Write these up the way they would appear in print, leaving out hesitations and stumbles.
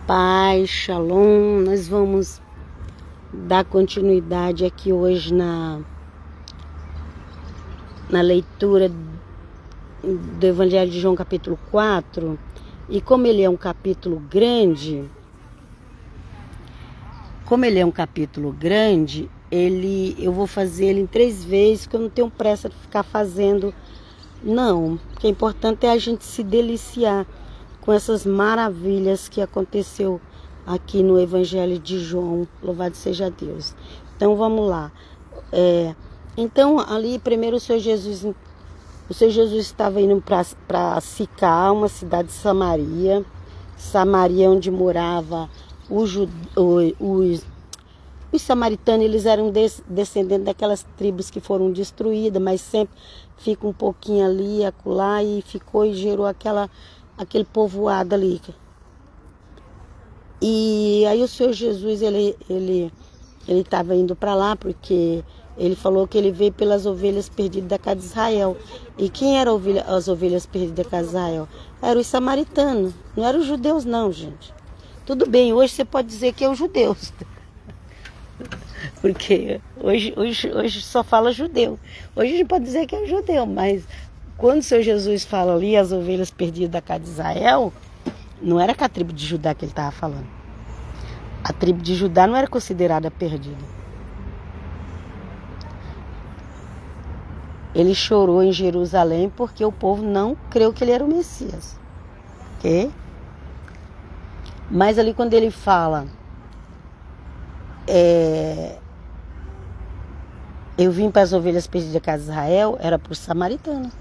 Paz, Shalom. Nós vamos dar continuidade aqui hoje na leitura do Evangelho de João, capítulo 4. E como ele é um capítulo grande, eu vou fazer ele em 3 vezes, porque eu não tenho pressa de ficar fazendo, não. O que é importante é a gente se deliciar com essas maravilhas que aconteceu aqui no Evangelho de João. Louvado seja Deus. Então vamos lá. Então ali primeiro o Senhor Jesus estava indo para Sicar, uma cidade de Samaria. Samaria, onde morava os samaritanos. Eles eram descendentes daquelas tribos que foram destruídas, mas sempre fica um pouquinho ali, acolá, e ficou e gerou aquele povoado ali. E aí o Senhor Jesus, ele estava indo para lá, porque ele falou que ele veio pelas ovelhas perdidas da casa de Israel. E quem eram as ovelhas perdidas da casa de Israel? Eram os samaritanos, não eram os judeus não, gente. Tudo bem, hoje você pode dizer que é os judeus, porque hoje só fala judeu. Hoje a gente pode dizer que é o judeu, mas quando o Senhor Jesus fala ali as ovelhas perdidas da casa de Israel, não era com a tribo de Judá que ele estava falando. A tribo de Judá não era considerada perdida. Ele chorou em Jerusalém porque o povo não creu que ele era o Messias. Ok? Mas ali quando ele fala, eu vim para as ovelhas perdidas da casa de Israel, era para os samaritanos.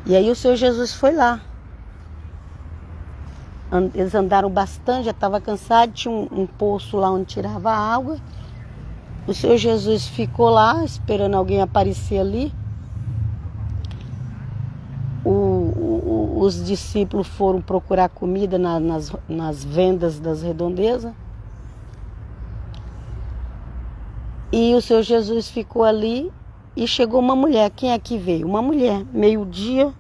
E aí o Senhor Jesus foi lá. Eles andaram bastante, já estava cansado, tinha um poço lá onde tirava água. O Senhor Jesus ficou lá, esperando alguém aparecer ali. Os discípulos foram procurar comida nas vendas das redondezas. E o Senhor Jesus ficou ali e chegou uma mulher. Quem é que veio? Uma mulher. Meio-dia,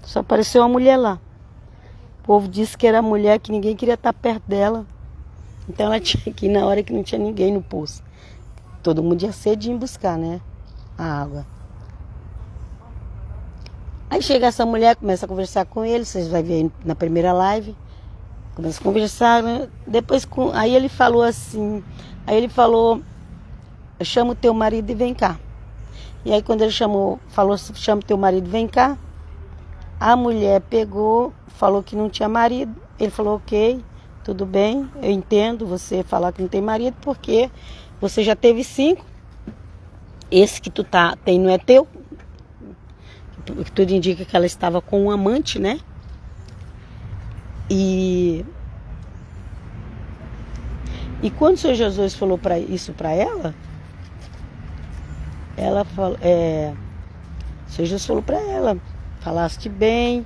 só apareceu uma mulher lá. O povo disse que era mulher, que ninguém queria estar perto dela. Então ela tinha que ir na hora que não tinha ninguém no poço. Todo mundo ia cedinho buscar, né? A água. Aí chega essa mulher, começa a conversar com ele. Vocês vão ver aí na primeira live. Começa a conversar, né? Depois, aí ele falou assim. Aí ele falou, chama o teu marido e vem cá. E aí quando ele falou, chama o teu marido e vem cá. A mulher pegou, falou que não tinha marido. Ele falou, ok, tudo bem, eu entendo você falar que não tem marido, porque você já teve 5. Esse que tu tem não é teu. Tudo indica que ela estava com um amante, né? E quando o Senhor Jesus falou isso para ela falou, o Senhor Jesus falou para ela, falaste bem,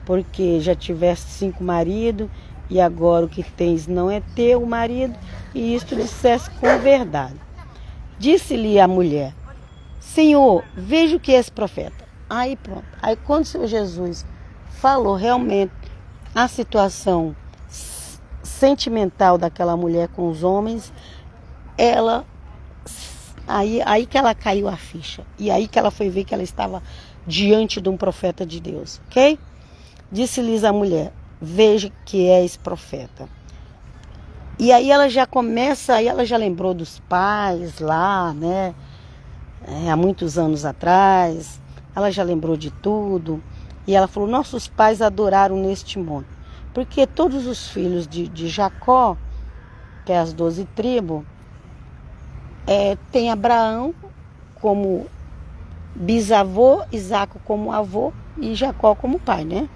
porque já tiveste 5 maridos, e agora o que tens não é teu marido, e isto disseste com verdade. Disse-lhe a mulher, Senhor, vejo que és profeta. Aí pronto. Aí quando o Senhor Jesus falou realmente a situação sentimental daquela mulher com os homens, aí que ela caiu a ficha. E aí que ela foi ver que ela estava diante de um profeta de Deus, ok? Disse-lhes a mulher, veja que és profeta. E aí ela já começa, aí ela já lembrou dos pais lá, né? Há muitos anos atrás. Ela já lembrou de tudo. E ela falou, nossos pais adoraram neste monte. Porque todos os filhos de Jacó, que é as 12 tribos, tem Abraão como bisavô, Isaque como avô e Jacó como pai, né?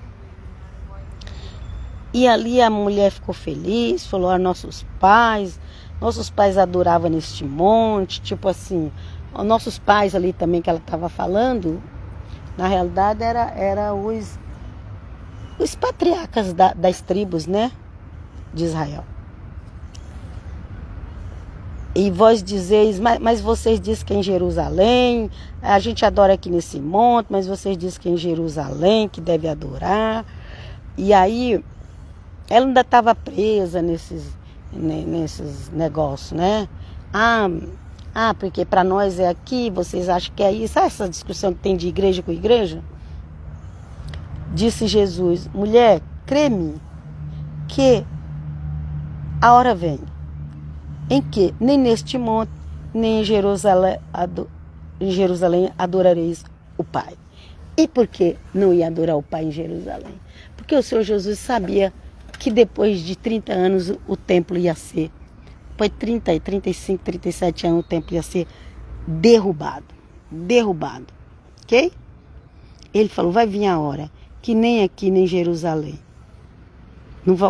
E ali a mulher ficou feliz, falou, nossos pais adoravam neste monte, tipo assim, nossos pais ali também que ela estava falando, na realidade era os patriarcas das tribos, né, de Israel. E vós dizeis, mas vocês dizem que é em Jerusalém, a gente adora aqui nesse monte, mas vocês dizem que é em Jerusalém que deve adorar. E aí Ela ainda estava presa nesses negócios, né? Porque para nós é aqui, vocês acham que é isso? Sabe essa discussão que tem de igreja com igreja? Disse Jesus: mulher, crê-me que a hora vem em que nem neste monte, nem em Jerusalém adorareis o Pai. E por que não ia adorar o Pai em Jerusalém? Porque o Senhor Jesus sabia que depois de 30 anos o templo ia ser, depois de 30, 35, 37 anos o templo ia ser derrubado, ok? Ele falou, vai vir a hora que nem aqui nem em Jerusalém,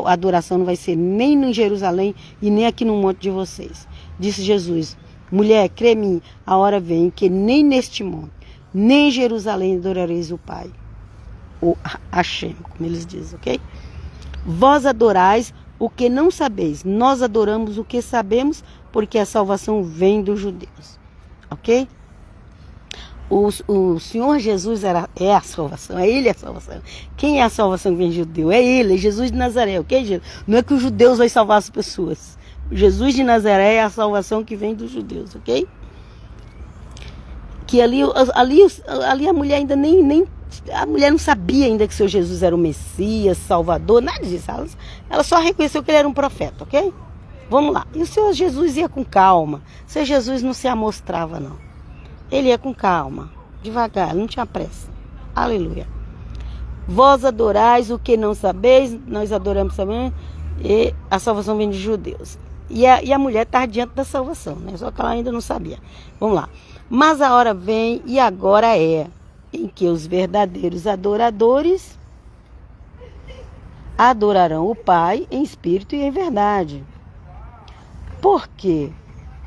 a adoração não vai ser nem em Jerusalém e nem aqui no monte de vocês. Disse Jesus, mulher, crê-me, a hora vem que nem neste monte, nem em Jerusalém adorareis o Pai, o Hashem, como eles dizem, ok? Vós adorais o que não sabeis, nós adoramos o que sabemos, porque a salvação vem dos judeus, ok? O Senhor Jesus é a salvação, é Ele a salvação. Quem é a salvação que vem de judeu? É Ele, é Jesus de Nazaré, ok? Não é que os judeus vão salvar as pessoas. Jesus de Nazaré é a salvação que vem dos judeus, ok? Que ali a mulher ainda a mulher não sabia ainda que o Senhor Jesus era o Messias, Salvador, nada disso. Ela só reconheceu que ele era um profeta, ok? Vamos lá. E o Senhor Jesus ia com calma. O Senhor Jesus não se amostrava, não. Ele ia com calma, devagar, não tinha pressa. Aleluia. Vós adorais o que não sabeis, nós adoramos também, e a salvação vem de judeus. E a mulher está diante da salvação, né? Só que ela ainda não sabia. Vamos lá. Mas a hora vem e agora é em que os verdadeiros adoradores adorarão o Pai em espírito e em verdade. Porque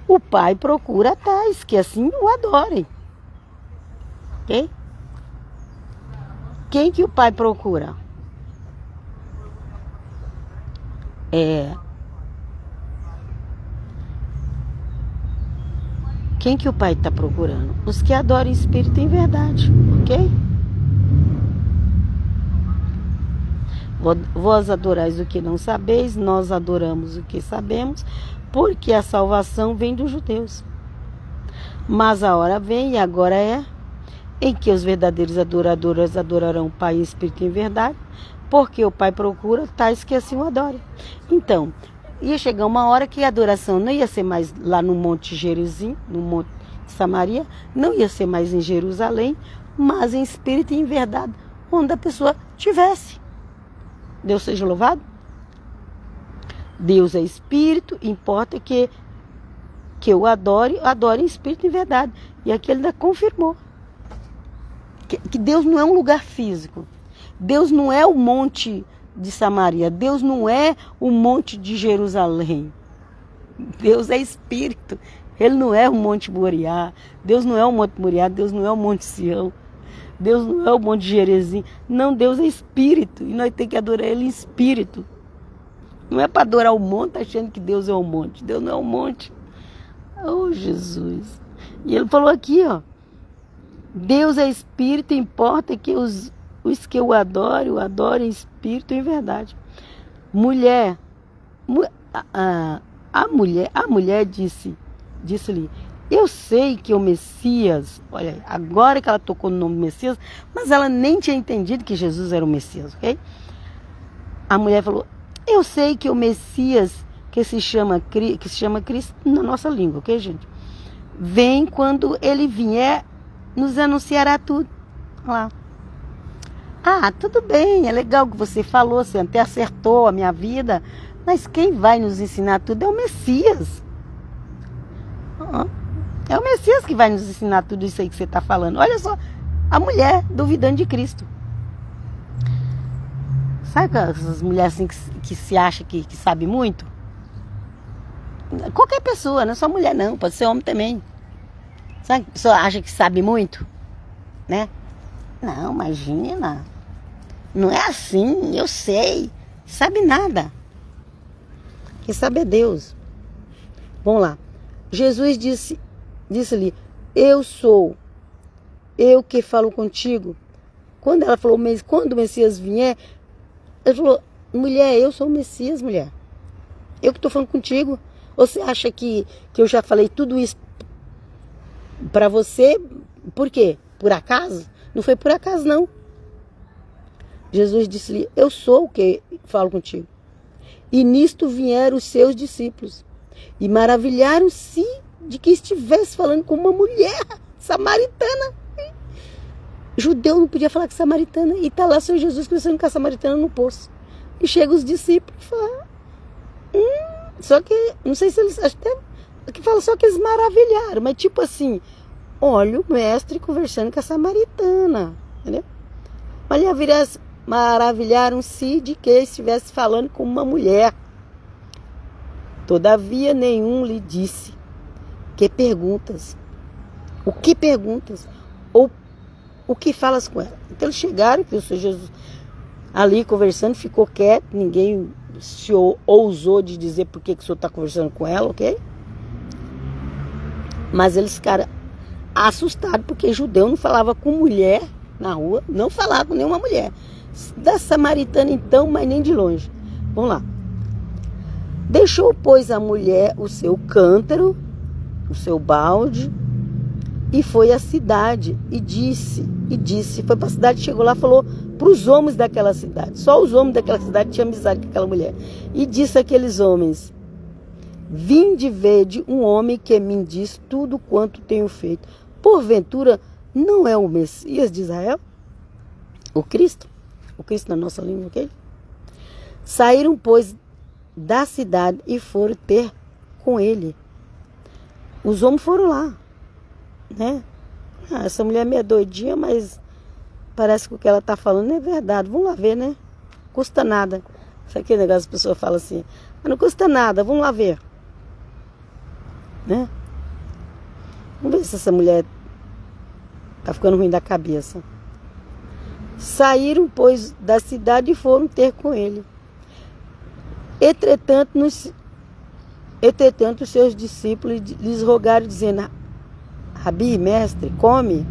o Pai procura tais que assim o adorem. Ok? Quem que o Pai procura? Quem que o Pai está procurando? Os que adoram em espírito e em verdade, ok? Vós adorais o que não sabeis, nós adoramos o que sabemos, porque a salvação vem dos judeus. Mas a hora vem, e agora é, em que os verdadeiros adoradores adorarão o Pai em espírito e em verdade, porque o Pai procura tais que assim o adorem. Então, ia chegar uma hora que a adoração não ia ser mais lá no Monte Gerizim, no Monte Samaria, não ia ser mais em Jerusalém, mas em espírito e em verdade, onde a pessoa estivesse. Deus seja louvado. Deus é espírito, importa que eu adore em espírito e em verdade. E aqui ele ainda confirmou que Deus não é um lugar físico. Deus não é o Monte de Samaria, Deus não é o Monte de Jerusalém. Deus é espírito, Ele não é o Monte Moriá, Deus não é o Monte Moriá, Deus não é o Monte Sião, Deus não é o Monte Gerizim. Não, Deus é espírito e nós temos que adorar Ele em espírito. Não é para adorar o monte achando que Deus é o monte. Deus não é o monte. Oh, Jesus. E Ele falou aqui, ó, Deus é espírito, importa que os que o adorem em espírito e em verdade. A mulher disse-lhe, eu sei que o Messias, olha, agora que ela tocou no nome Messias, mas ela nem tinha entendido que Jesus era o Messias, ok? A mulher falou, eu sei que o Messias, que se chama Cristo na nossa língua, ok, gente? Vem quando ele vier, nos anunciará tudo. Olha lá. Tudo bem, é legal o que você falou, você até acertou a minha vida, mas quem vai nos ensinar tudo é o Messias. É o Messias que vai nos ensinar tudo isso aí que você está falando. Olha só, a mulher duvidando de Cristo. Sabe essas mulheres assim que se acha que sabe muito? Qualquer pessoa, não é só mulher não, pode ser homem também. Sabe que a pessoa acha que sabe muito? Né? Não, imagina. Não é assim, eu sei. Sabe nada. Quem sabe é Deus. Vamos lá. Jesus disse-lhe, eu sou, eu que falo contigo. Quando ela falou, quando o Messias vier, ele falou, mulher, eu sou o Messias, mulher. Eu que estou falando contigo. Ou você acha que eu já falei tudo isso para você? Por quê? Por acaso? Não foi por acaso, não. Jesus disse-lhe, eu sou o que falo contigo. E nisto vieram os seus discípulos. E maravilharam-se de que estivesse falando com uma mulher samaritana. Judeu não podia falar com samaritana. E está lá o Senhor Jesus conversando com a samaritana no poço. E chegam os discípulos e falam, só que, não sei se eles, até que fala só que eles maravilharam, mas tipo assim, olha o mestre conversando com a samaritana, entendeu? Maravilharam-se de que estivesse falando com uma mulher. Todavia nenhum lhe disse, que perguntas? O que perguntas? Ou o que falas com ela? Então eles chegaram, que o Senhor Jesus ali conversando, ficou quieto, ninguém se ousou de dizer por que o Senhor está conversando com ela, ok? Mas eles ficaram assustados, porque judeu não falava com mulher na rua, não falava com nenhuma mulher. Da samaritana então, mas nem de longe. Vamos lá. Deixou, pois, a mulher o seu cântaro, o seu balde, e foi à cidade, e disse, foi para a cidade, chegou lá, falou para os homens daquela cidade, só os homens daquela cidade tinham amizade com aquela mulher, e disse àqueles homens, vinde vede um homem que me diz tudo quanto tenho feito, porventura não é o Messias de Israel? O Cristo na nossa língua, ok? Saíram, pois, da cidade e foram ter com ele. Os homens foram lá, né? Essa mulher é meio doidinha, mas parece que o que ela está falando é verdade. Vamos lá ver, né? Custa nada. Sabe aquele negócio que a pessoa fala assim? Não custa nada, vamos lá ver. Né? Vamos ver se essa mulher está ficando ruim da cabeça. Saíram, pois, da cidade e foram ter com ele. Entretanto, os seus discípulos lhes rogaram, dizendo, Rabi, mestre, come.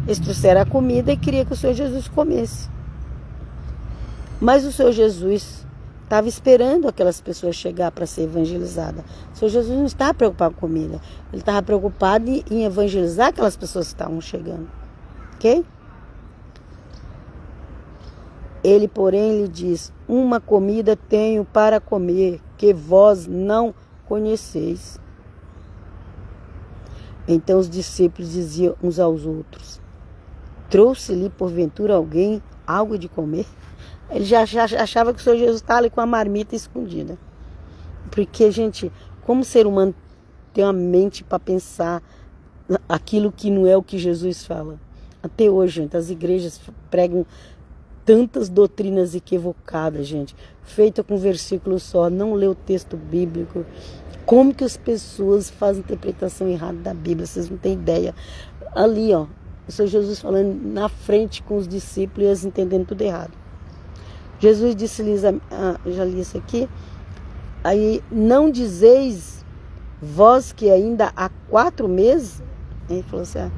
Eles trouxeram a comida e queria que o Senhor Jesus comesse. Mas o Senhor Jesus estava esperando aquelas pessoas chegar para ser evangelizadas. O Senhor Jesus não estava preocupado com comida. Ele estava preocupado em evangelizar aquelas pessoas que estavam chegando. Ok? Ele, porém, lhe diz, uma comida tenho para comer, que vós não conheceis. Então os discípulos diziam uns aos outros, trouxe-lhe porventura alguém algo de comer? Ele já achava que o Senhor Jesus estava ali com a marmita escondida. Porque, gente, como ser humano tem uma mente para pensar aquilo que não é o que Jesus fala? Até hoje, gente, as igrejas pregam tantas doutrinas equivocadas, gente, feita com versículo só, não lê o texto bíblico. Como que as pessoas fazem interpretação errada da Bíblia? Vocês não têm ideia. Ali, ó, o Senhor Jesus falando na frente com os discípulos e eles entendendo tudo errado. Jesus disse-lhes, já li isso aqui, aí, não dizeis vós que ainda há 4 meses, ele falou assim,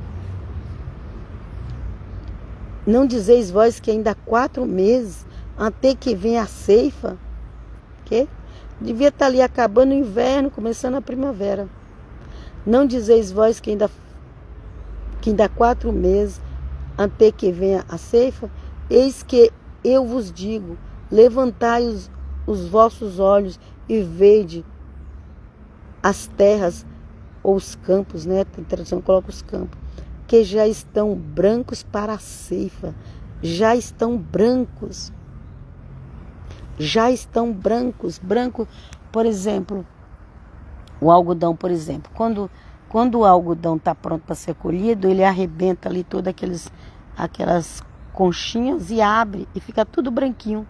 não dizeis vós que ainda há 4 meses, até que venha a ceifa, que devia estar ali acabando o inverno, começando a primavera. Não dizeis vós que ainda há 4 meses, até que venha a ceifa? Eis que eu vos digo, levantai os vossos olhos e vede as terras, ou os campos, né? A tradução coloca os campos, que já estão brancos para a ceifa. Já estão brancos. Já estão brancos. Branco, por exemplo, o algodão, por exemplo. Quando o algodão está pronto para ser colhido, ele arrebenta ali todas aquelas conchinhas e abre e fica tudo branquinho.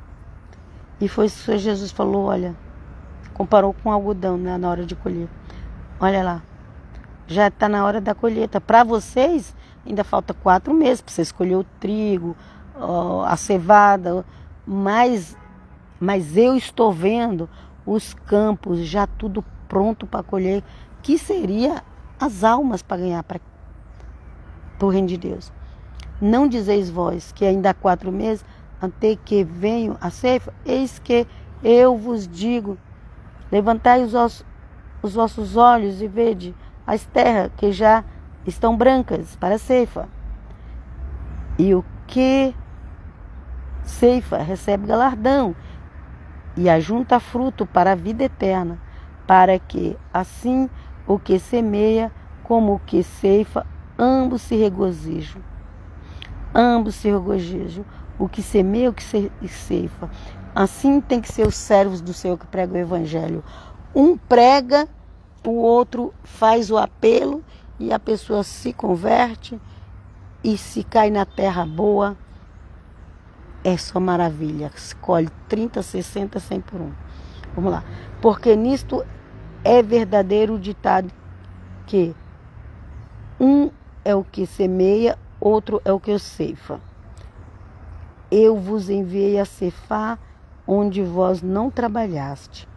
E foi isso que Jesus falou, olha, comparou com o algodão, né, na hora de colher. Olha lá, já está na hora da colheita. Para vocês, ainda falta 4 meses para vocês colher o trigo, a cevada, mas eu estou vendo os campos já tudo pronto para colher, que seria as almas para ganhar para o reino de Deus. Não dizeis vós que ainda há 4 meses, ante que venho a ceifa? Eis que eu vos digo, levantai os vossos olhos e vede as terras que já estão brancas para a ceifa. E o que ceifa recebe galardão, e ajunta fruto para a vida eterna, para que assim o que semeia como o que ceifa, ambos se regozijam. Ambos se regozijam. O que semeia, o que ceifa. Assim tem que ser os servos do Senhor que pregam o Evangelho. Um prega, o outro faz o apelo e a pessoa se converte, e se cai na terra boa, é só maravilha. Escolhe 30, 60, 100 por um. Vamos lá. Porque nisto é verdadeiro o ditado que um é o que semeia, outro é o que ceifa. Eu vos enviei a ceifar onde vós não trabalhaste.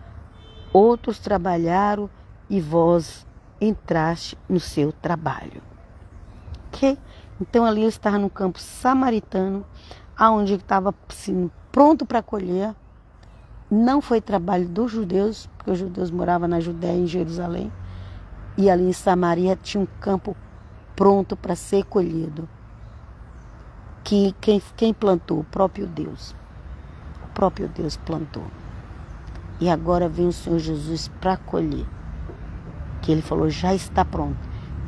Outros trabalharam e vós entraste no seu trabalho. Ok? Então ali eu estava no campo samaritano, aonde estava assim, pronto para colher. Não foi trabalho dos judeus, porque os judeus moravam na Judéia, em Jerusalém. E ali em Samaria tinha um campo pronto para ser colhido. Que quem plantou? O próprio Deus. O próprio Deus plantou. E agora vem o Senhor Jesus para colher. Que ele falou, já está pronto.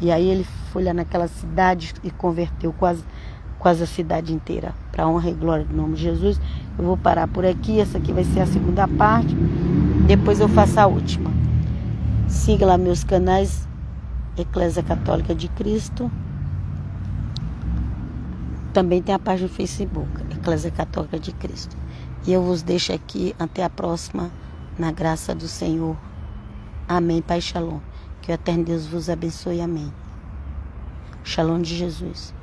E aí ele foi lá naquela cidade e converteu quase a cidade inteira. Para a honra e glória do nome de Jesus. Eu vou parar por aqui. Essa aqui vai ser a segunda parte. Depois eu faço a última. Siga lá meus canais. Eclésia Católica de Cristo. Também tem a página no Facebook. Eclésia Católica de Cristo. E eu vos deixo aqui. Até a próxima. Na graça do Senhor. Amém. Pai Shalom. Que o eterno Deus vos abençoe. Amém. Shalom de Jesus.